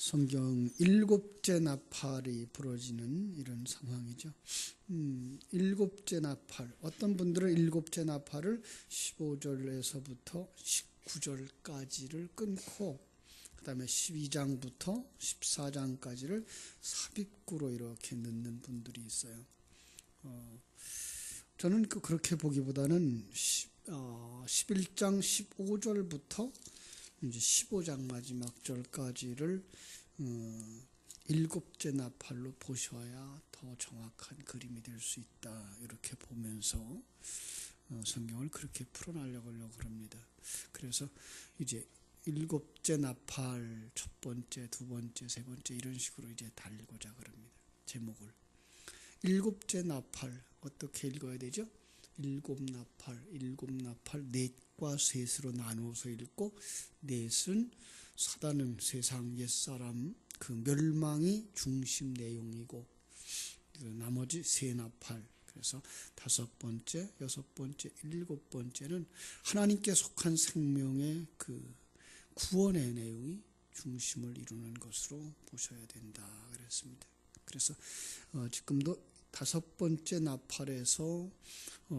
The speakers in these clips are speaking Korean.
성경 일곱째 나팔이 부러지는 이런 상황이죠. 일곱째 나팔, 어떤 분들은 일곱째 나팔을 15절에서부터 19절까지를 끊고 그 다음에 12장부터 14장까지를 삽입구로 이렇게 넣는 분들이 있어요. 저는 그렇게 보기보다는 11장 15절부터 이제 15장 마지막 절까지를 일곱째 나팔로 보셔야 더 정확한 그림이 될 수 있다. 이렇게 보면서 성경을 그렇게 풀어나가려고 합니다. 그래서 이제 일곱째 나팔 첫 번째, 두 번째, 세 번째 이런 식으로 이제 달리고자 합니다. 제목을. 일곱째 나팔 어떻게 읽어야 되죠? 일곱 나팔 넷과 셋으로 나누어서 읽고, 넷은 사단은 세상 옛사람 그 멸망이 중심 내용이고, 나머지 세 나팔, 그래서 다섯 번째, 여섯 번째, 일곱 번째는 하나님께 속한 생명의 그 구원의 내용이 중심을 이루는 것으로 보셔야 된다 그랬습니다. 그래서 지금도 다섯 번째 나팔에서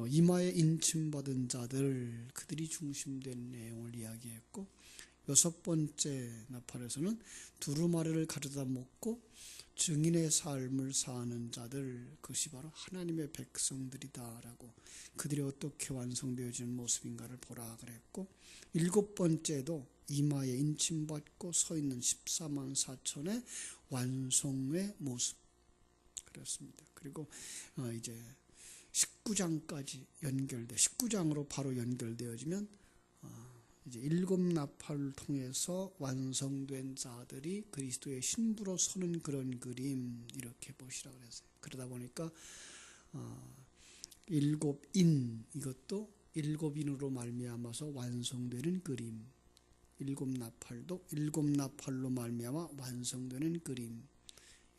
이마에 인침받은 자들, 그들이 중심된 내용을 이야기했고, 여섯 번째 나팔에서는 두루마리를 가져다 먹고 증인의 삶을 사는 자들, 그것이 바로 하나님의 백성들이다라고, 그들이 어떻게 완성되어지는 모습인가를 보라 그랬고, 일곱 번째도 이마에 인침받고 서 있는 14만 4천의 완성의 모습 그렇습니다. 그리고 이제 19장까지 19장으로 바로 연결되어지면 이제 일곱 나팔을 통해서 완성된 자들이 그리스도의 신부로 서는 그런 그림, 이렇게 보시라고 그랬어요. 그러다 보니까 일곱인, 이것도 일곱인으로 말미암아서 완성되는 그림, 일곱 나팔도 일곱 나팔로 말미암아 완성되는 그림,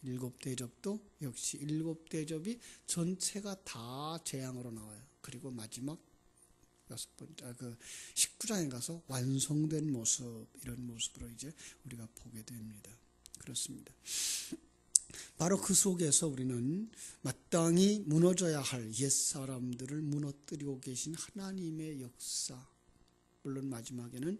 일곱 대접도 역시 일곱 대접이 전체가 다 재앙으로 나와요. 그리고 마지막 여섯 번째, 19장에 가서 완성된 모습, 이런 모습으로 이제 우리가 보게 됩니다. 그렇습니다. 바로 그 속에서 우리는 마땅히 무너져야 할 옛사람들을 무너뜨리고 계신 하나님의 역사, 물론 마지막에는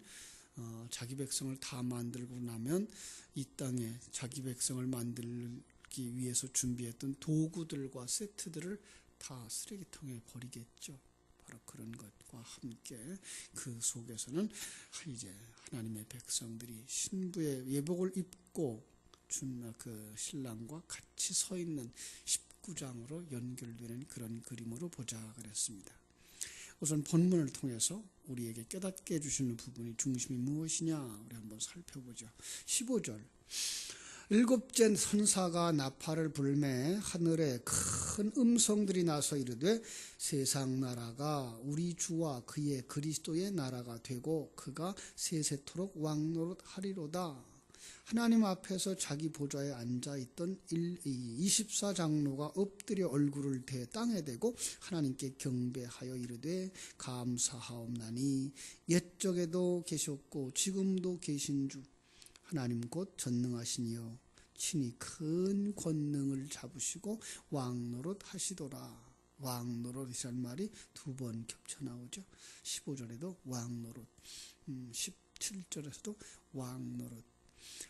자기 백성을 다 만들고 나면 이 땅에 자기 백성을 만들기 위해서 준비했던 도구들과 세트들을 다 쓰레기통에 버리겠죠. 바로 그런 것과 함께 그 속에서는 이제 하나님의 백성들이 신부의 예복을 입고 준 그 신랑과 같이 서 있는 19장으로 연결되는 그런 그림으로 보자 그랬습니다. 우선 본문을 통해서 우리에게 깨닫게 해주시는 부분이 중심이 무엇이냐 우리 한번 살펴보죠. 15절, 일곱째 선사가 나팔을 불매 하늘에 큰 음성들이 나서 이르되 세상 나라가 우리 주와 그의 그리스도의 나라가 되고 그가 세세토록 왕노릇하리로다. 하나님 앞에서 자기 보좌에 앉아있던 24장로가 엎드려 얼굴을 대 땅에 대고 하나님께 경배하여 이르되 감사하옵나니 옛적에도 계셨고 지금도 계신 주 하나님 곧 전능하시니여 친히 큰 권능을 잡으시고 왕노릇 하시도라. 왕노릇이란 말이 두 번 겹쳐 나오죠. 15절에도 왕노릇, 17절에서도 왕노릇.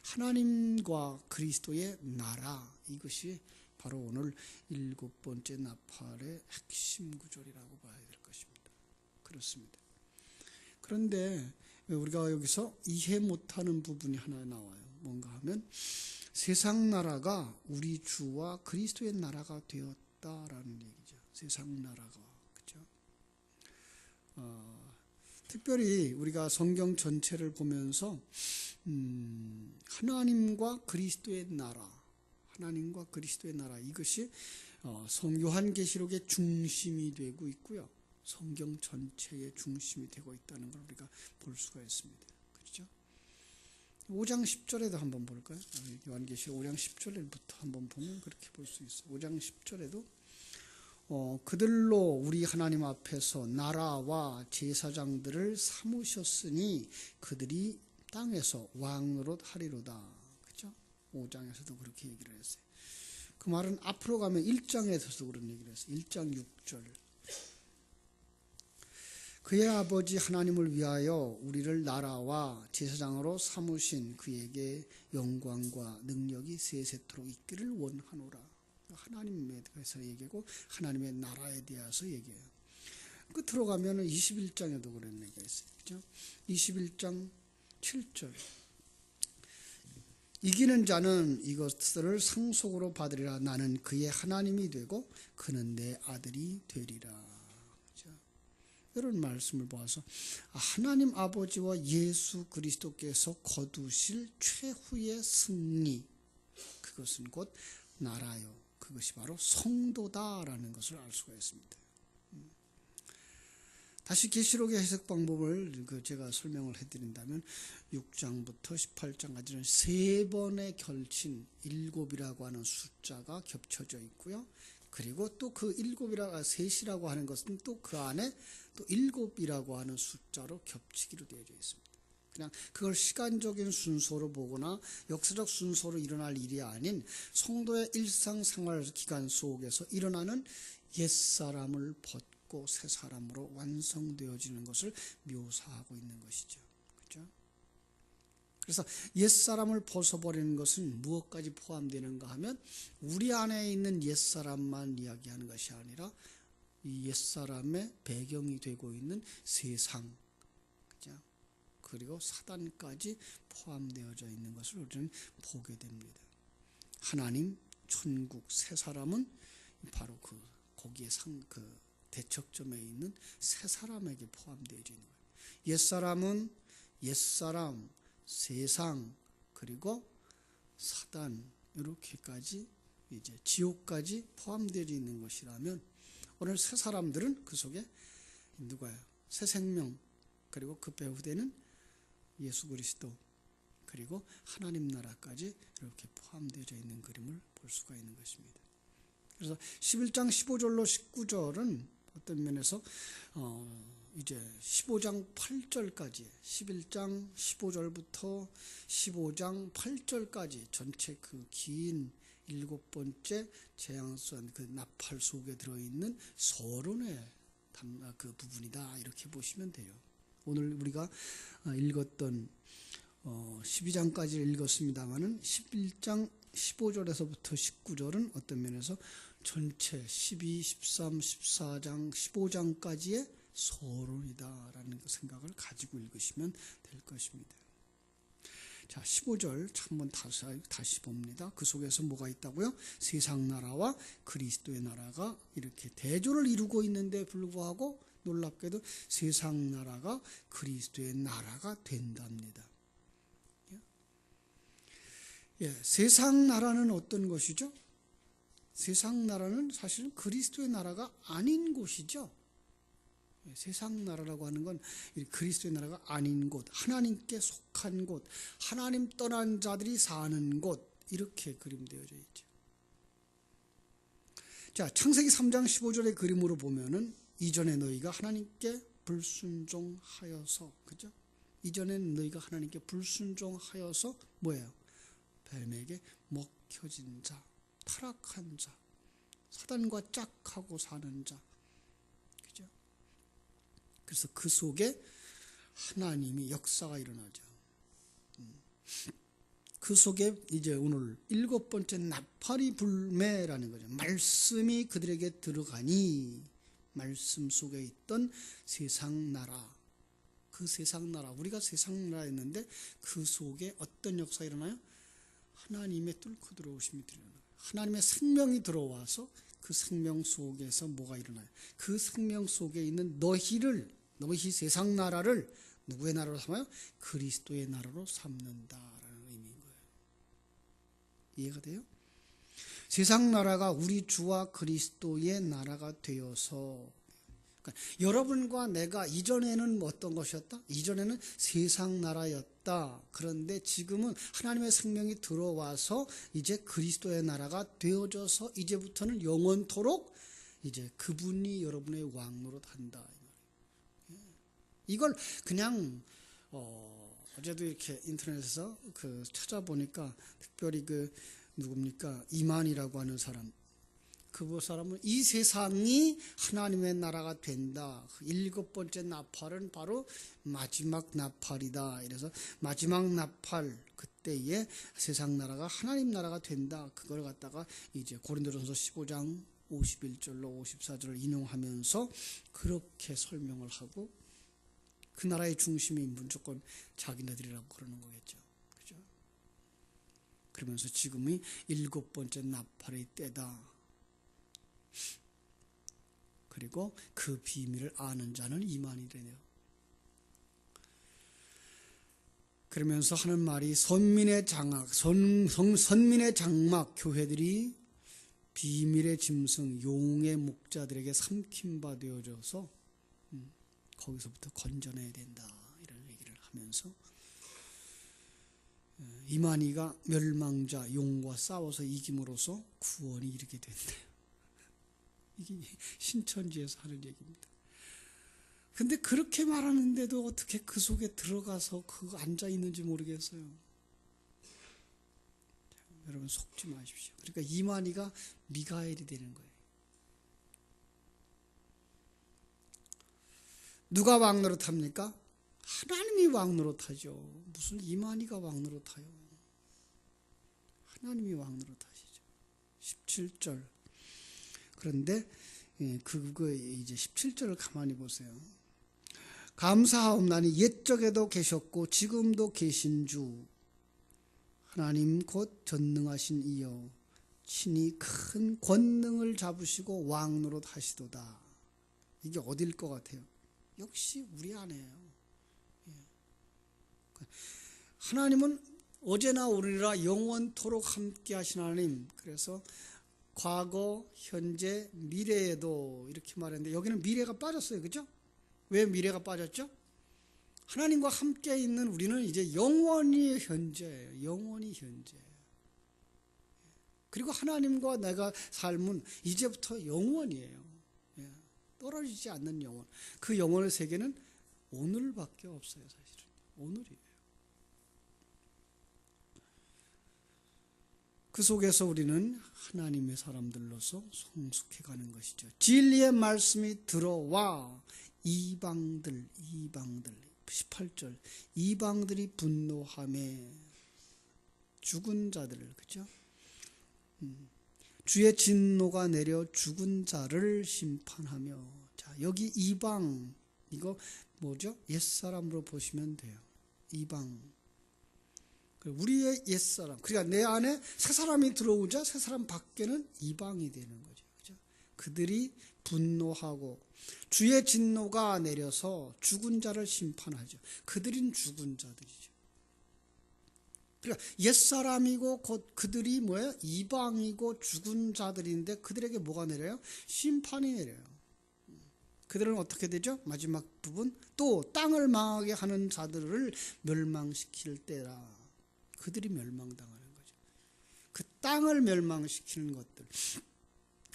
하나님과 그리스도의 나라, 이것이 바로 오늘 일곱 번째 나팔의 핵심 구절이라고 봐야 될 것입니다. 그렇습니다. 그런데 우리가 여기서 이해 못하는 부분이 하나 나와요. 뭔가 하면 세상 나라가 우리 주와 그리스도의 나라가 되었다라는 얘기죠. 세상 나라가, 그렇죠? 특별히 우리가 성경 전체를 보면서 하나님과 그리스도의 나라, 하나님과 그리스도의 나라, 이것이 요한계시록의 중심이 되고 있고요. 성경 전체의 중심이 되고 있다는 걸 우리가 볼 수가 있습니다. 그렇죠? 5장 10절에도 한번 볼까요? 요한계시록 5장 10절부터 한번 보면 그렇게 볼 수 있어요. 5장 10절에도 그들로 우리 하나님 앞에서 나라와 제사장들을 삼으셨으니 그들이 땅에서 왕노릇 하리로다. 그렇죠? 5장에서도 그렇게 얘기를 했어요. 그 말은 앞으로 가면 1장에서도 그런 얘기를 했어요. 1장 6절. 그의 아버지 하나님을 위하여 우리를 나라와 제사장으로 삼으신 그에게 영광과 능력이 세세토록 있기를 원하노라. 하나님에 대해서 얘기하고 하나님의 나라에 대해서 얘기해요. 끝으로 가면 21장에도 그런 얘기가 있어요. 그죠? 21장 7절. 이기는 자는 이것들을 상속으로 받으리라. 나는 그의 하나님이 되고 그는 내 아들이 되리라. 그죠? 이런 말씀을 보아서 하나님 아버지와 예수 그리스도께서 거두실 최후의 승리, 그것은 곧 나라요. 그것이 바로 성도다라는 것을 알 수가 있습니다. 다시 계시록의 해석 방법을 제가 설명을 해드린다면 6장부터 18장까지는 세 번에 걸친 7이라고 하는 숫자가 겹쳐져 있고요. 그리고 또 그 7이라고 하는 것은 또 그 안에 또 7이라고 하는 숫자로 겹치기로 되어 있습니다. 그냥 그걸 시간적인 순서로 보거나 역사적 순서로 일어날 일이 아닌 성도의 일상생활 기간 속에서 일어나는 옛사람을 벗고 새 사람으로 완성되어지는 것을 묘사하고 있는 것이죠. 그렇죠? 그래서 옛사람을 벗어버리는 것은 무엇까지 포함되는가 하면 우리 안에 있는 옛사람만 이야기하는 것이 아니라 이 옛사람의 배경이 되고 있는 세상, 그죠? 그리고 사단까지 포함되어져 있는 것을 우리는 보게 됩니다. 하나님, 천국, 새 사람은 바로 거기에 대척점에 있는 새 사람에게 포함되어져 있는 거예요. 옛사람은 옛사람, 세상, 그리고 사단, 이렇게까지 이제 지옥까지 포함되어 있는 것이라면 오늘 새 사람들은 그 속에 누가요? 새 생명, 그리고 그 배후되는 예수 그리스도, 그리고 하나님 나라까지 이렇게 포함되어 있는 그림을 볼 수가 있는 것입니다. 그래서 11장 15절로 19절은 어떤 면에서 이제 15장 8절까지 11장 15절부터 15장 8절까지 전체 그 긴 7번째 재앙선 그 나팔 속에 들어있는 서론의 그 부분이다, 이렇게 보시면 돼요. 오늘 우리가 읽었던 12장까지 읽었습니다마는 11장 15절에서부터 19절은 어떤 면에서 전체 12, 13, 14장, 15장까지의 서론이다라는 생각을 가지고 읽으시면 될 것입니다. 자, 15절 한번 다시 봅니다. 그 속에서 뭐가 있다고요? 세상 나라와 그리스도의 나라가 이렇게 대조를 이루고 있는데 불구하고 놀랍게도 세상 나라가 그리스도의 나라가 된답니다. 세상 나라는 어떤 것이죠? 세상 나라는 사실은 그리스도의 나라가 아닌 곳이죠. 세상 나라라고 하는 건 그리스도의 나라가 아닌 곳, 하나님께 속한 곳, 하나님 떠난 자들이 사는 곳, 이렇게 그림되어져 있죠. 자, 창세기 3장 15절의 그림으로 보면은 이전에 너희가 하나님께 불순종하여서, 그죠? 이전에 너희가 하나님께 불순종하여서 뭐예요? 뱀에게 먹혀진 자, 타락한 자, 사단과 짝하고 사는 자, 그죠? 그래서 그 속에 하나님이 역사가 일어나죠. 그 속에 이제 오늘 7번째 나팔이 불매라는 거죠. 말씀이 그들에게 들어가니, 말씀 속에 있던 세상 나라, 그 세상 나라, 우리가 세상 나라였는데 그 속에 어떤 역사가 일어나요? 하나님의 뚫고 들어오심이 일어나요. 하나님의 생명이 들어와서 그 생명 속에서 뭐가 일어나요? 그 생명 속에 있는 너희 세상 나라를 누구의 나라로 삼아요? 그리스도의 나라로 삼는다라는 의미인 거예요. 이해가 돼요? 세상 나라가 우리 주와 그리스도의 나라가 되어서, 그러니까 여러분과 내가 이전에는 어떤 것이었다? 이전에는 세상 나라였다. 그런데 지금은 하나님의 생명이 들어와서 이제 그리스도의 나라가 되어져서 이제부터는 영원토록 이제 그분이 여러분의 왕노릇 한다. 이걸 그냥 어제도 이렇게 인터넷에서 찾아보니까 특별히 누굽니까? 이만희라고 하는 사람. 그 사람은 이 세상이 하나님의 나라가 된다. 7번째 나팔은 바로 마지막 나팔이다. 이래서 마지막 나팔 그때에 세상 나라가 하나님 나라가 된다. 그걸 갖다가 이제 고린도전서 15장 51절로 54절을 인용하면서 그렇게 설명을 하고 그 나라의 중심이 무조건 자기네들이라고 그러는 거겠죠. 그죠? 그러면서 지금이 7번째 나팔의 때다. 그리고 그 비밀을 아는 자는 이만희래요. 그러면서 하는 말이 선민의 장막, 선민의 장막 교회들이 비밀의 짐승, 용의 목자들에게 삼킴바 되어져서 거기서부터 건져내야 된다. 이런 얘기를 하면서 이만희가 멸망자, 용과 싸워서 이김으로써 구원이 이르게 된대요. 이게 신천지에서 하는 얘기입니다. 근데 그렇게 말하는데도 어떻게 그 속에 들어가서 그거 앉아 있는지 모르겠어요. 여러분 속지 마십시오. 그러니까 이만희가 미가엘이 되는 거예요. 누가 왕 노릇합니까? 하나님이 왕 노릇하죠. 무슨 이만희가 왕 노릇해요. 하나님이 왕 노릇하시죠. 17절. 그런데 그거 이제 17절을 가만히 보세요. 감사하옵나니 옛적에도 계셨고 지금도 계신 주 하나님 곧 전능하신 이여 친히 큰 권능을 잡으시고 왕 노릇하시도다. 이게 어딜 것 같아요? 역시 우리 안에요. 하나님은 어제나 오늘이라 영원토록 함께 하신 하나님. 그래서 과거, 현재, 미래에도 이렇게 말했는데 여기는 미래가 빠졌어요. 그죠? 왜 미래가 빠졌죠? 하나님과 함께 있는 우리는 이제 영원히 현재예요. 영원히 현재. 그리고 하나님과 내가 삶은 이제부터 영원이에요. 떨어지지 않는 영원. 그 영원의 세계는 오늘밖에 없어요. 사실은. 오늘이에요. 그 속에서 우리는 하나님의 사람들로서 성숙해가는 것이죠. 진리의 말씀이 들어와 이방들 18절 이방들이 분노하며 죽은 자들을 그죠? 주의 진노가 내려 죽은 자를 심판하며 자 여기 이방 이거 뭐죠? 옛사람으로 보시면 돼요. 이방 우리의 옛사람, 그러니까 내 안에 새 사람이 들어오자 새 사람 밖에는 이방이 되는 거죠. 그죠? 그들이 분노하고 주의 진노가 내려서 죽은 자를 심판하죠. 그들은 죽은 자들이죠. 그러니까 옛사람이고 곧 그들이 뭐예요? 이방이고 죽은 자들인데 그들에게 뭐가 내려요? 심판이 내려요. 그들은 어떻게 되죠? 마지막 부분 또 땅을 망하게 하는 자들을 멸망시킬 때라. 그들이 멸망당하는 거죠. 그 땅을 멸망시키는 것들.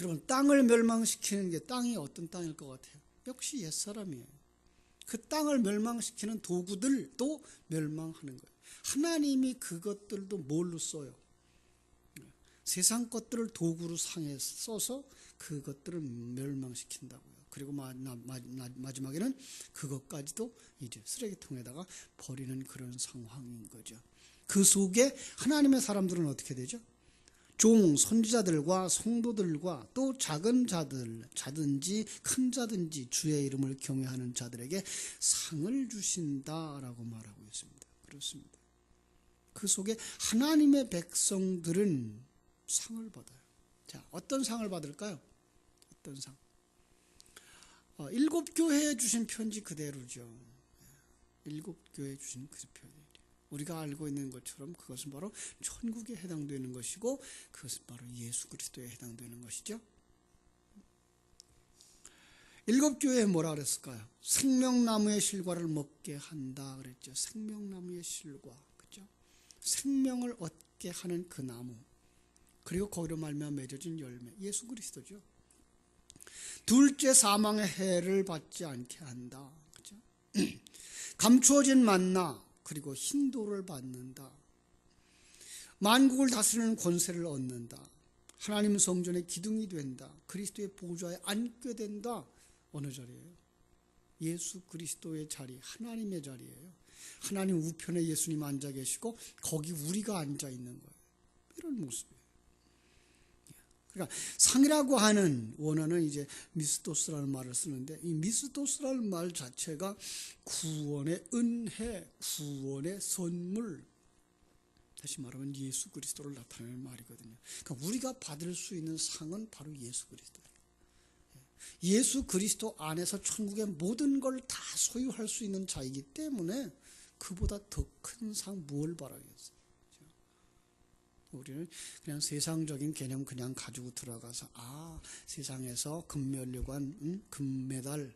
여러분 땅을 멸망시키는 게 땅이 어떤 땅일 것 같아요? 역시 옛사람이에요. 그 땅을 멸망시키는 도구들도 멸망하는 거예요. 하나님이 그것들도 뭘로 써요? 세상 것들을 도구로 써서 그것들을 멸망시킨다고요. 그리고 마지막에는 그것까지도 이제 쓰레기통에다가 버리는 그런 상황인 거죠. 그 속에 하나님의 사람들은 어떻게 되죠? 종, 선지자들과 성도들과 또 작은 자든지 큰 자든지 주의 이름을 경외하는 자들에게 상을 주신다라고 말하고 있습니다. 그렇습니다. 그 속에 하나님의 백성들은 상을 받아요. 자, 어떤 상을 받을까요? 어떤 상? 7 교회에 주신 편지 그대로죠. 7 교회에 주신 그 편지. 우리가 알고 있는 것처럼 그것은 바로 천국에 해당되는 것이고 그것은 바로 예수 그리스도에 해당되는 것이죠. 7 교회에 뭐라 그랬을까요? 생명나무의 실과를 먹게 한다 그랬죠. 생명나무의 실과, 그렇죠? 생명을 얻게 하는 그 나무, 그리고 거기로 말미암아 맺어진 열매, 예수 그리스도죠. 둘째, 사망의 해를 받지 않게 한다, 그렇죠? 감추어진 만나, 그리고 hin도를 받는다. 만국을 다스리는 권세를 얻는다. 하나님 성전의 기둥이 된다. 그리스도의 보좌에 앉게 된다. 어느 자리예요? 예수 그리스도의 자리, 하나님의 자리예요. 하나님 우편에 예수님 앉아 계시고 거기 우리가 앉아 있는 거예요. 이런 모습이에요. 그러니까 상이라고 하는 원어는 이제 미스토스라는 말을 쓰는데, 이 미스토스라는 말 자체가 구원의 은혜, 구원의 선물, 다시 말하면 예수 그리스도를 나타내는 말이거든요. 그러니까 우리가 받을 수 있는 상은 바로 예수 그리스도예요. 예수 그리스도 안에서 천국의 모든 걸 다 소유할 수 있는 자이기 때문에 그보다 더 큰 상 뭘 바라겠어요. 우리는 그냥 세상적인 개념 그냥 가지고 들어가서 세상에서 금면류관, 금메달,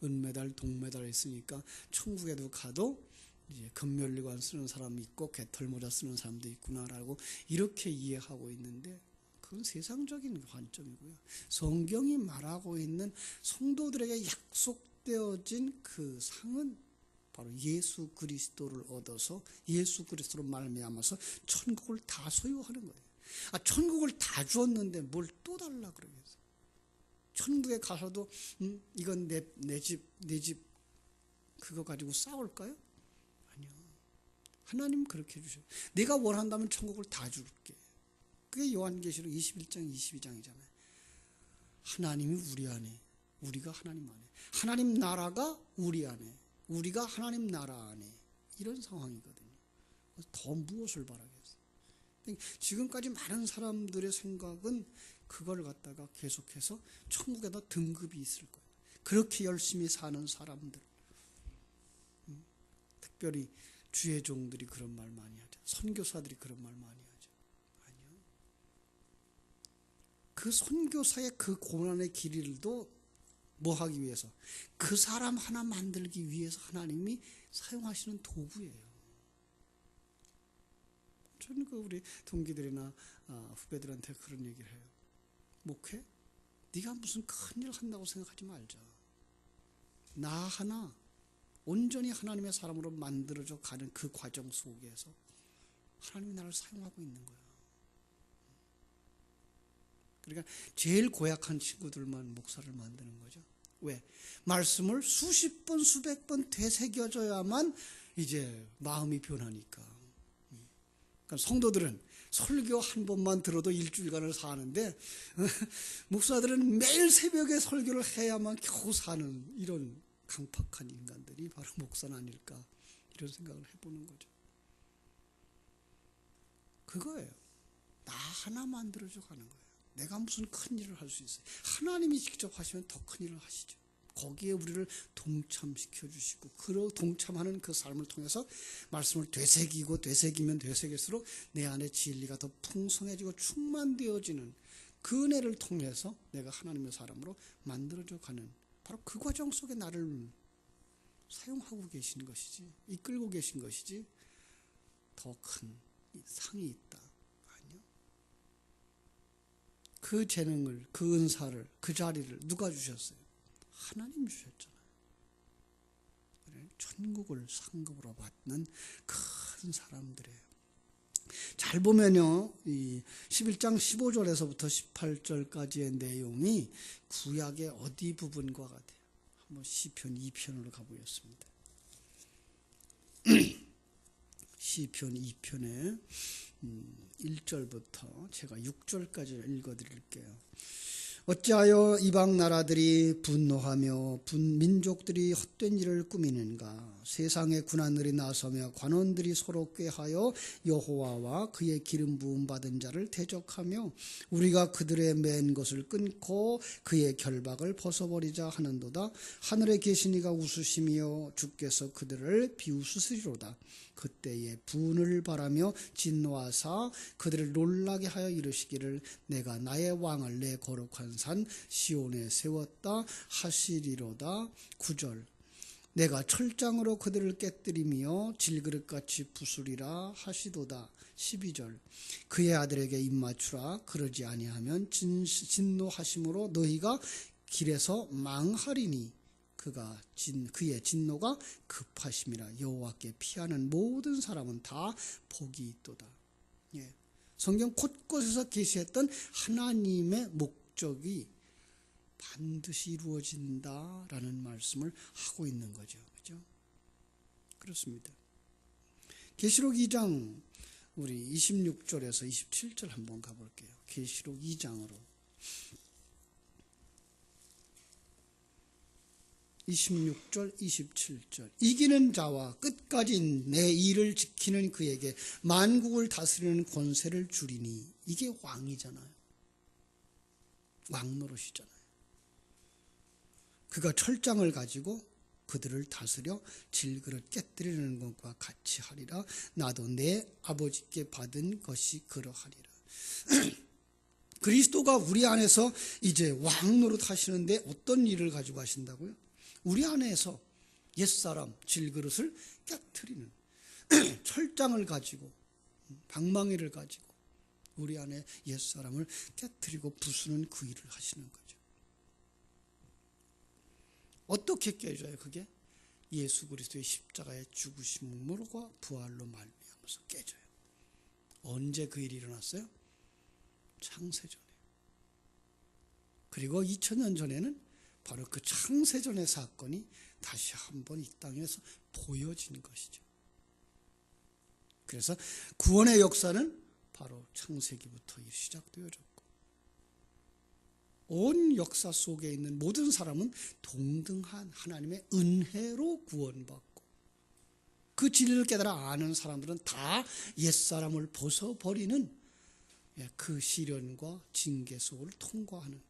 은메달, 동메달 있으니까 천국에도 가도 이제 금면류관 쓰는 사람이 있고 개털모자 쓰는 사람도 있구나라고 이렇게 이해하고 있는데, 그건 세상적인 관점이고요. 성경이 말하고 있는 성도들에게 약속되어진 그 상은 바로 예수 그리스도를 얻어서 예수 그리스도로 말미암아서 천국을 다 소유하는 거예요. 천국을 다 주었는데 뭘 또 달라 그러겠어요? 천국에 가서도 이건 내 집 그거 가지고 싸울까요? 아니요. 하나님 그렇게 해주셔요. 내가 원한다면 천국을 다 줄게. 그게 요한계시록 21장 22장이잖아요. 하나님이 우리 안에, 우리가 하나님 안에, 하나님 나라가 우리 안에, 우리가 하나님 나라 안에, 이런 상황이거든요. 더 무엇을 바라겠어요? 지금까지 많은 사람들의 생각은 그걸 갖다가 계속해서 천국에다 등급이 있을 거예요. 그렇게 열심히 사는 사람들, 특별히 주의 종들이 그런 말 많이 하죠. 선교사들이 그런 말 많이 하죠. 아니요. 그 선교사의 그 고난의 길이도 뭐 하기 위해서? 그 사람 하나 만들기 위해서 하나님이 사용하시는 도구예요. 저는 우리 동기들이나 후배들한테 그런 얘기를 해요. 목회? 네가 무슨 큰일 한다고 생각하지 말자. 나 하나 온전히 하나님의 사람으로 만들어져 가는 그 과정 속에서 하나님이 나를 사용하고 있는 거야. 그러니까 제일 고약한 친구들만 목사를 만드는 거죠. 왜? 말씀을 수십 번, 수백 번 되새겨져야만 이제 마음이 변하니까. 그러니까 성도들은 설교 한 번만 들어도 일주일간을 사는데, 목사들은 매일 새벽에 설교를 해야만 겨우 사는 이런 강팍한 인간들이 바로 목사는 아닐까, 이런 생각을 해보는 거죠. 그거예요. 나 하나 만들어져 가는 거예요. 내가 무슨 큰 일을 할 수 있어요? 하나님이 직접 하시면 더 큰 일을 하시죠. 거기에 우리를 동참시켜 주시고, 그 동참하는 그 삶을 통해서 말씀을 되새기고 되새기면 되새길수록 내 안에 진리가 더 풍성해지고 충만되어지는 그 은혜를 통해서 내가 하나님의 사람으로 만들어져 가는, 바로 그 과정 속에 나를 사용하고 계신 것이지, 이끌고 계신 것이지, 더 큰 상이 있다. 아니요. 그 재능을, 그 은사를, 그 자리를 누가 주셨어요? 하나님 주셨잖아요. 천국을 상급으로 받는 큰 사람들이에요. 잘 보면요, 이 11장 15절에서부터 18절까지의 내용이 구약의 어디 부분과 같아요. 한번 시편 2편으로 가보겠습니다. 시편 2편의 1절부터 제가 6절까지 읽어드릴게요. 어찌하여 이방 나라들이 분노하며 민족들이 헛된 일을 꾸미는가? 세상의 군관들이 나서며 관원들이 서로 꾀하여 여호와와 그의 기름 부음 받은 자를 대적하며 우리가 그들의 맨 것을 끊고 그의 결박을 벗어버리자 하는도다. 하늘에 계신 이가 웃으시며 주께서 그들을 비웃으시리로다. 그때에 분을 바라며 진노하사 그들을 놀라게 하여 이르시기를 내가 나의 왕을 내 거룩한 산 시온에 세웠다 하시리로다. 9절 내가 철장으로 그들을 깨뜨리며 질그릇같이 부수리라 하시도다. 12절 그의 아들에게 입맞추라. 그러지 아니하면 진노하심으로 너희가 길에서 망하리니 그의 진노가 급하심이라. 여호와께 피하는 모든 사람은 다 복이 있도다. 예. 성경 곳곳에서 계시했던 하나님의 목적이 반드시 이루어진다라는 말씀을 하고 있는 거죠. 그죠? 그렇습니다. 계시록 2장 우리 26절에서 27절 한번 가볼게요. 계시록 2장으로 26절 27절. 이기는 자와 끝까지 내 일을 지키는 그에게 만국을 다스리는 권세를 주리니. 이게 왕이잖아요. 왕 노릇이잖아요. 그가 철장을 가지고 그들을 다스려 질그릇 깨뜨리는 것과 같이 하리라. 나도 내 아버지께 받은 것이 그러하리라. 그리스도가 우리 안에서 이제 왕 노릇 하시는데 어떤 일을 가지고 하신다고요? 우리 안에서 옛사람 질그릇을 깨트리는 철장을 가지고 방망이를 가지고 우리 안에 옛사람을 깨트리고 부수는 그 일을 하시는 거죠. 어떻게 깨져요? 그게 예수 그리스도의 십자가의 죽으심으로과 부활로 말미암아서 깨져요. 언제 그 일이 일어났어요? 창세전에. 그리고 2000년 전에는 바로 그 창세전의 사건이 다시 한번 이 땅에서 보여진 것이죠. 그래서 구원의 역사는 바로 창세기부터 시작되어졌고, 온 역사 속에 있는 모든 사람은 동등한 하나님의 은혜로 구원받고, 그 진리를 깨달아 아는 사람들은 다 옛사람을 벗어버리는 그 시련과 징계 속을 통과하는,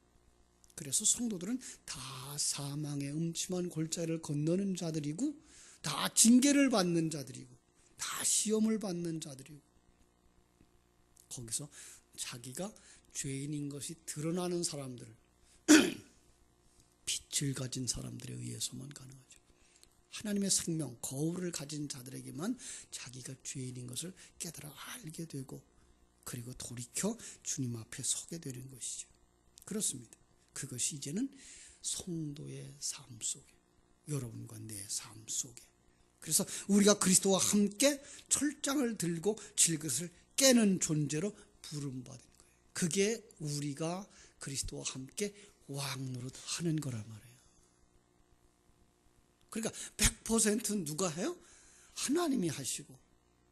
그래서 성도들은 다 사망의 음침한 골짜기를 건너는 자들이고, 다 징계를 받는 자들이고, 다 시험을 받는 자들이고, 거기서 자기가 죄인인 것이 드러나는 사람들, 빛을 가진 사람들에 의해서만 가능하죠. 하나님의 생명, 거울을 가진 자들에게만 자기가 죄인인 것을 깨달아 알게 되고, 그리고 돌이켜 주님 앞에 서게 되는 것이죠. 그렇습니다. 그것이 이제는 성도의 삶 속에, 여러분과 내 삶 속에, 그래서 우리가 그리스도와 함께 철장을 들고 질그릇을 깨는 존재로 부름받은 거예요. 그게 우리가 그리스도와 함께 왕노릇 하는 거란 말이에요. 그러니까 100% 누가 해요? 하나님이 하시고,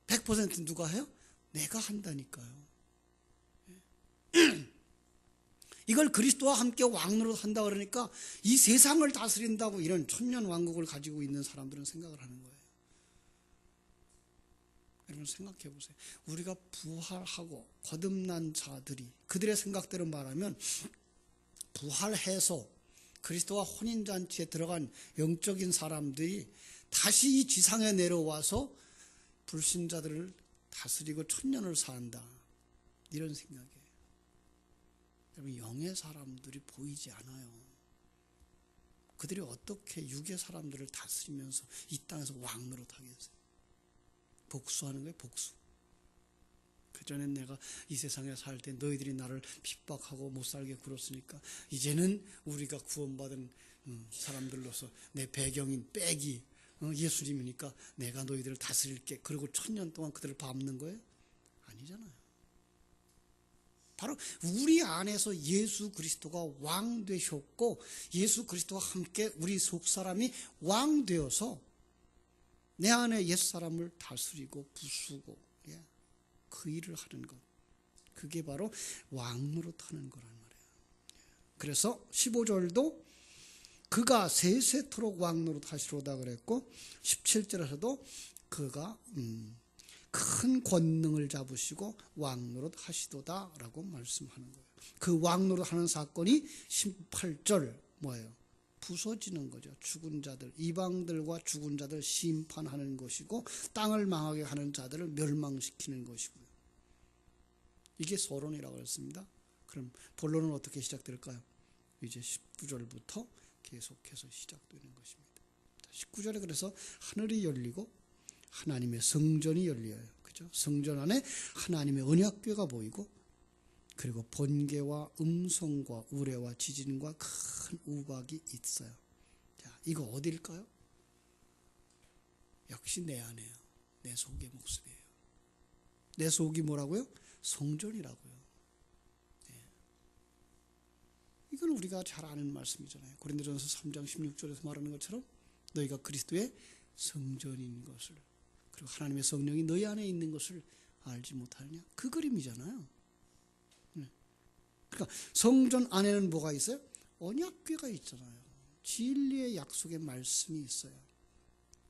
100% 누가 해요? 내가 한다니까요. 이걸 그리스도와 함께 왕노릇 한다 그러니까 이 세상을 다스린다고 이런 천년 왕국을 가지고 있는 사람들은 생각을 하는 거예요. 여러분 생각해 보세요. 우리가 부활하고 거듭난 자들이, 그들의 생각대로 말하면 부활해서 그리스도와 혼인잔치에 들어간 영적인 사람들이 다시 이 지상에 내려와서 불신자들을 다스리고 천년을 산다, 이런 생각이에요. 여러분, 영의 사람들이 보이지 않아요. 그들이 어떻게 육의 사람들을 다스리면서 이 땅에서 왕노릇 하겠어요? 복수하는 거예요, 복수. 그전엔 내가 이 세상에 살 때 너희들이 나를 핍박하고 못 살게 굴었으니까 이제는 우리가 구원받은 사람들로서 내 배경인 백이 예수님이니까 내가 너희들을 다스릴게. 그리고 1000년 동안 그들을 밟는 거예요? 아니잖아요. 바로 우리 안에서 예수 그리스도가 왕 되셨고, 예수 그리스도와 함께 우리 속사람이 왕 되어서 내 안에 옛사람을 다스리고 부수고, 그 일을 하는 것, 그게 바로 왕노릇 하는 거란 말이에요. 그래서 15절도 그가 세세토록 왕노릇 하시로다 그랬고, 17절에서도 그가 큰 권능을 잡으시고 왕노릇 하시도다 라고 말씀하는 거예요. 그 왕노릇 하는 사건이 18절 뭐예요? 부서지는 거죠. 죽은 자들, 이방들과 죽은 자들 심판하는 것이고, 땅을 망하게 하는 자들을 멸망시키는 것이고요. 이게 서론이라고 했습니다. 그럼 본론은 어떻게 시작될까요? 이제 19절부터 계속해서 시작되는 것입니다. 19절에 그래서 하늘이 열리고 하나님의 성전이 열려요. 그죠? 성전 안에 하나님의 언약궤가 보이고, 그리고 번개와 음성과 우레와 지진과 큰 우박이 있어요. 자, 이거 어딜까요? 역시 내 안에요. 내 속의 모습이에요. 내 속이 뭐라고요? 성전이라고요. 이건 우리가 잘 아는 말씀이잖아요. 고린도전서 3장 16절에서 말하는 것처럼 너희가 그리스도의 성전인 것을, 그리고 하나님의 성령이 너희 안에 있는 것을 알지 못하느냐. 그 그림이잖아요. 그러니까 성전 안에는 뭐가 있어요? 언약궤가 있잖아요. 진리의 약속의 말씀이 있어요.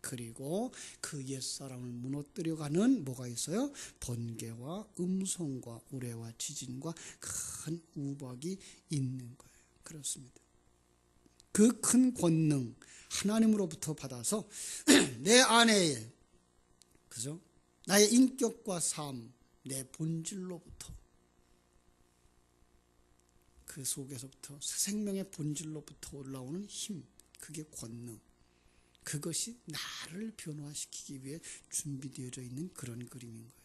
그리고 그 옛사람을 무너뜨려가는 뭐가 있어요? 번개와 음성과 우레와 지진과 큰 우박이 있는 거예요. 그렇습니다. 그 큰 권능 하나님으로부터 받아서 내 안에, 그죠? 나의 인격과 삶, 내 본질로부터, 그 속에서부터 새 생명의 본질로부터 올라오는 힘, 그게 권능. 그것이 나를 변화시키기 위해 준비되어져 있는 그런 그림인 거예요.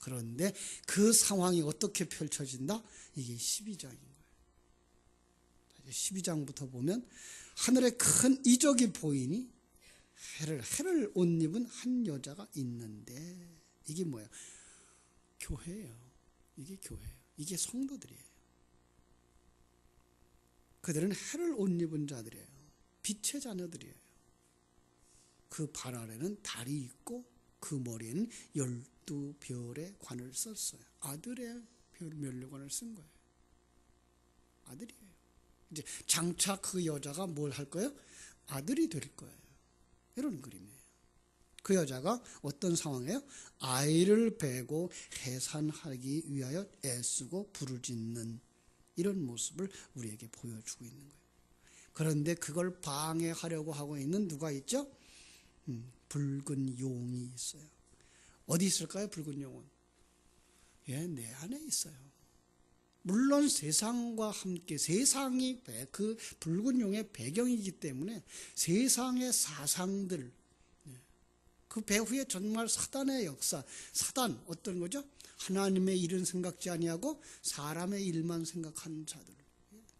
그런데 그 상황이 어떻게 펼쳐진다? 이게 12장인 거예요. 12장부터 보면 하늘에 큰 이적이 보이니 해를 옷 입은 한 여자가 있는데, 이게 뭐예요? 교회예요. 이게 교회예요. 이게 성도들이에요. 그들은 해를 옷 입은 자들이에요. 빛의 자녀들이에요. 그 발 아래는 달이 있고 그 머리에는 12별의 관을 썼어요. 아들의 면류관을 쓴 거예요. 아들이에요. 이제 장차 그 여자가 뭘 할 거예요? 아들이 될 거예요. 이런 그림이에요. 그 여자가 어떤 상황이에요? 아이를 베고 해산하기 위하여 애쓰고 부르짖는 이런 모습을 우리에게 보여주고 있는 거예요. 그런데 그걸 방해하려고 하고 있는 누가 있죠? 붉은 용이 있어요. 어디 있을까요? 붉은 용은? 예, 내 안에 있어요. 물론 세상과 함께, 세상이 그 붉은 용의 배경이기 때문에 세상의 사상들, 그 배후에 정말 사단의 역사, 사단 어떤 거죠? 하나님의 일은 생각지 아니하고 사람의 일만 생각하는 자들,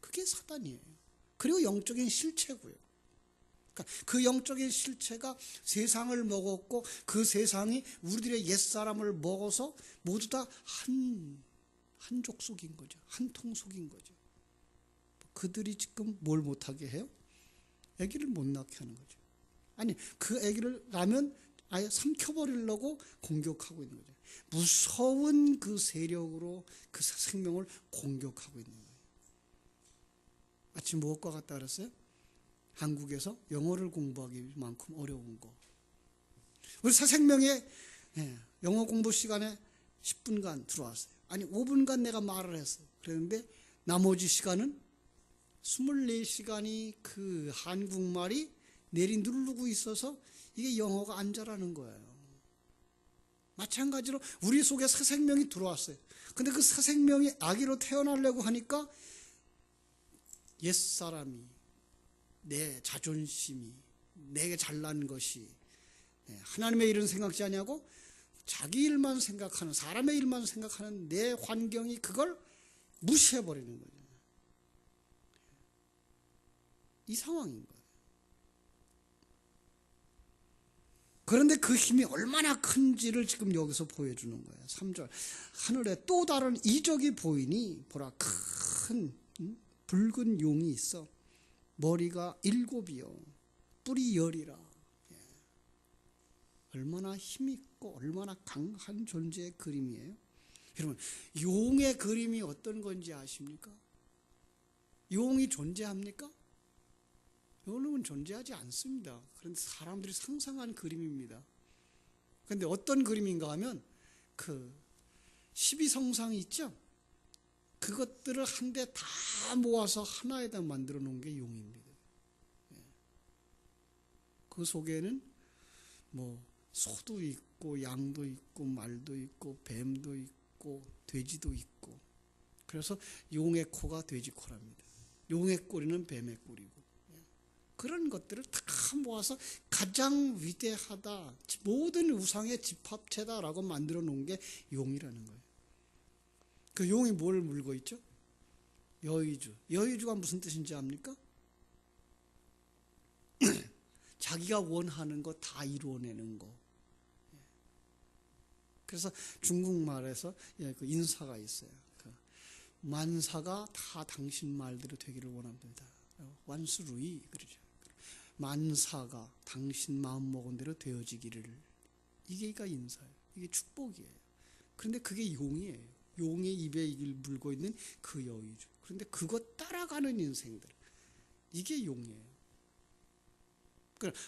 그게 사단이에요. 그리고 영적인 실체고요. 그러니까 그 영적인 실체가 세상을 먹었고 그 세상이 우리들의 옛사람을 먹어서 모두 다 한 족속인 거죠. 한 통속인 거죠. 그들이 지금 뭘 못하게 해요? 아기를 못 낳게 하는 거죠. 아니, 그 아기를 낳으면 아예 삼켜버리려고 공격하고 있는 거죠. 무서운 그 세력으로 그 생명을 공격하고 있는 거예요. 마치 무엇과 같다 그랬어요? 한국에서 영어를 공부하기만큼 어려운 거. 우리 새생명에 영어 공부 시간에 10분간 들어왔어요. 아니 5분간 내가 말을 했어요. 그랬는데 나머지 시간은 24시간이 그 한국말이 내리 누르고 있어서 이게 영어가 안 자라는 거예요. 마찬가지로 우리 속에 새 생명이 들어왔어요. 근데 그 새 생명이 아기로 태어나려고 하니까 옛사람이, 내 자존심이, 내게 잘난 것이, 하나님의 일은 생각지 아니하고 자기 일만 생각하는, 사람의 일만 생각하는 내 환경이 그걸 무시해버리는 거예요. 이 상황인 거예요. 그런데 그 힘이 얼마나 큰지를 지금 여기서 보여주는 거예요. 3절. 하늘에 또 다른 이적이 보이니 보라, 큰 붉은 용이 있어. 머리가 7이요. 뿔이 10이라. 얼마나 힘있고 얼마나 강한 존재의 그림이에요. 여러분, 용의 그림이 어떤 건지 아십니까? 용이 존재합니까? 용은 존재하지 않습니다. 그런데 사람들이 상상한 그림입니다. 그런데 어떤 그림인가 하면 그 12성상이 있죠? 그것들을 한데 다 모아서 하나에다 만들어 놓은 게 용입니다. 그 속에는 뭐 소도 있고 양도 있고 말도 있고 뱀도 있고 돼지도 있고, 그래서 용의 코가 돼지 코랍니다. 용의 꼬리는 뱀의 꼬리고, 그런 것들을 다 모아서 가장 위대하다, 모든 우상의 집합체다라고 만들어 놓은 게 용이라는 거예요. 그 용이 뭘 물고 있죠? 여의주. 여의주가 무슨 뜻인지 압니까? 자기가 원하는 거 다 이루어내는 거. 그래서 중국말에서 그 인사가 있어요. 만사가 다 당신 말대로 되기를 원합니다. 완수루이 그러죠. 만사가 당신 마음먹은 대로 되어지기를. 이게 인사예요. 이게 축복이에요. 그런데 그게 용이에요. 용의 입에 물고 있는 그 여유죠. 그런데 그거 따라가는 인생들, 이게 용이에요.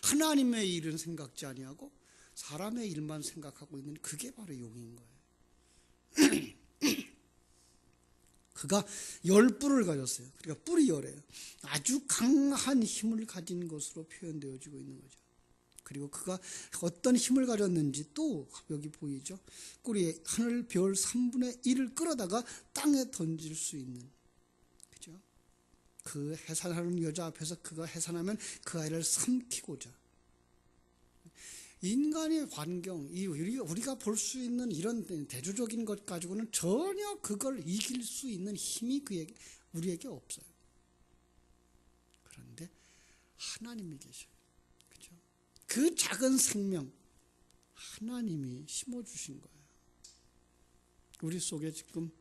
하나님의 일은 생각지 아니하고 사람의 일만 생각하고 있는 그게 바로 용인 거예요. 그가 열 뿔을 가졌어요. 그러니까 뿔이 열해요. 아주 강한 힘을 가진 것으로 표현되어지고 있는 거죠. 그리고 그가 어떤 힘을 가졌는지 또 여기 보이죠. 꼬리에 하늘 별 3분의 1을 끌어다가 땅에 던질 수 있는, 그죠? 그 해산하는 여자 앞에서 그가 해산하면 그 아이를 삼키고자. 인간의 환경, 우리가 볼 수 있는 이런 대조적인 것 가지고는 전혀 그걸 이길 수 있는 힘이 우리에게 없어요. 그런데 하나님이 계셔요. 그죠? 그 작은 생명, 하나님이 심어주신 거예요. 우리 속에 지금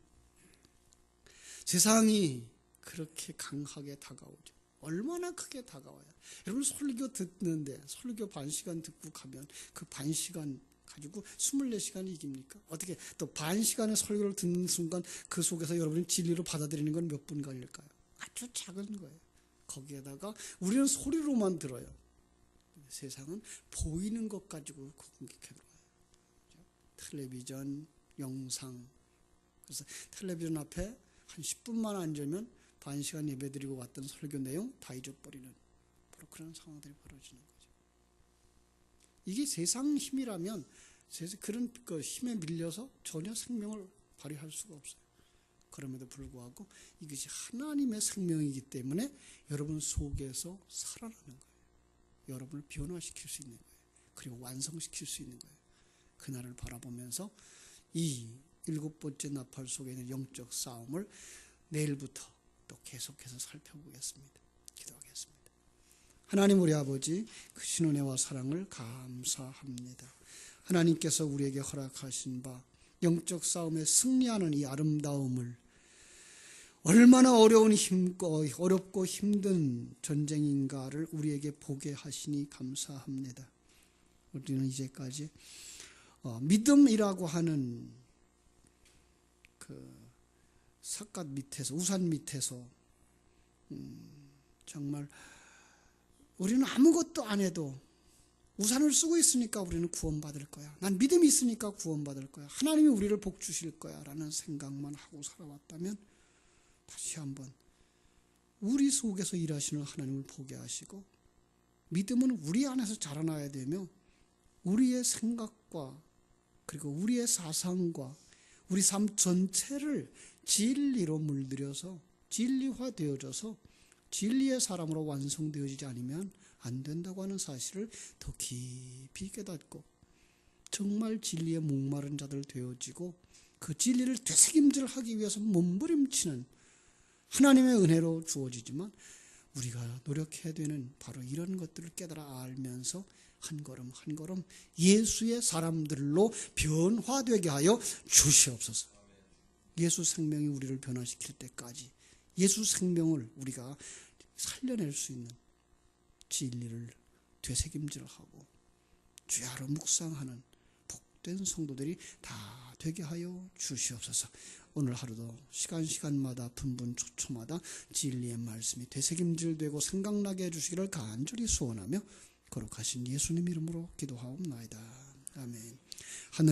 세상이 그렇게 강하게 다가오죠. 얼마나 크게 다가와요. 여러분 설교 듣는데 설교 반 시간 듣고 가면 그 반 시간 가지고 24시간이 이깁니까? 어떻게 또 반 시간의 설교를 듣는 순간 그 속에서 여러분이 진리로 받아들이는 건 몇 분 걸릴까요? 아주 작은 거예요. 거기에다가 우리는 소리로만 들어요. 세상은 보이는 것 가지고 공격해 들어와요. 텔레비전, 영상. 그래서 텔레비전 앞에 한 10분만 앉으면 반 시간 예배드리고 왔던 설교 내용 다 잊어버리는 바로 그런 상황들이 벌어지는 거죠. 이게 세상 힘이라면 그런 그 힘에 밀려서 전혀 생명을 발휘할 수가 없어요. 그럼에도 불구하고 이것이 하나님의 생명이기 때문에 여러분 속에서 살아나는 거예요. 여러분을 변화시킬 수 있는 거예요. 그리고 완성시킬 수 있는 거예요. 그날을 바라보면서 이 7번째 나팔 속에 있는 영적 싸움을 내일부터 또 계속해서 살펴보겠습니다. 기도하겠습니다. 하나님 우리 아버지, 그 신은혜와 사랑을 감사합니다. 하나님께서 우리에게 허락하신 바 영적 싸움에 승리하는 이 아름다움을, 얼마나 어렵고 힘든 전쟁인가를 우리에게 보게 하시니 감사합니다. 우리는 이제까지 믿음이라고 하는 그 삿갓 밑에서, 우산 밑에서 정말 우리는 아무것도 안 해도 우산을 쓰고 있으니까 우리는 구원받을 거야. 난 믿음이 있으니까 구원받을 거야. 하나님이 우리를 복 주실 거야 라는 생각만 하고 살아왔다면 다시 한번 우리 속에서 일하시는 하나님을 보게 하시고, 믿음은 우리 안에서 자라나야 되며 우리의 생각과 그리고 우리의 사상과 우리 삶 전체를 진리로 물들여서 진리화되어져서 진리의 사람으로 완성되어지지 않으면 안 된다고 하는 사실을 더 깊이 깨닫고 정말 진리에 목마른 자들 되어지고 그 진리를 되새김질하기 위해서 몸부림치는 하나님의 은혜로 주어지지만 우리가 노력해야 되는 바로 이런 것들을 깨달아 알면서 한 걸음 한 걸음 예수의 사람들로 변화되게 하여 주시옵소서. 예수 생명이 우리를 변화시킬 때까지 예수 생명을 우리가 살려낼 수 있는 진리를 되새김질하고 주야로 묵상하는 복된 성도들이 다 되게 하여 주시옵소서. 오늘 하루도 시간마다 분분 초초마다 진리의 말씀이 되새김질되고 생각나게 해주시기를 간절히 소원하며 거룩하신 예수님 이름으로 기도하옵나이다. 아멘. 하늘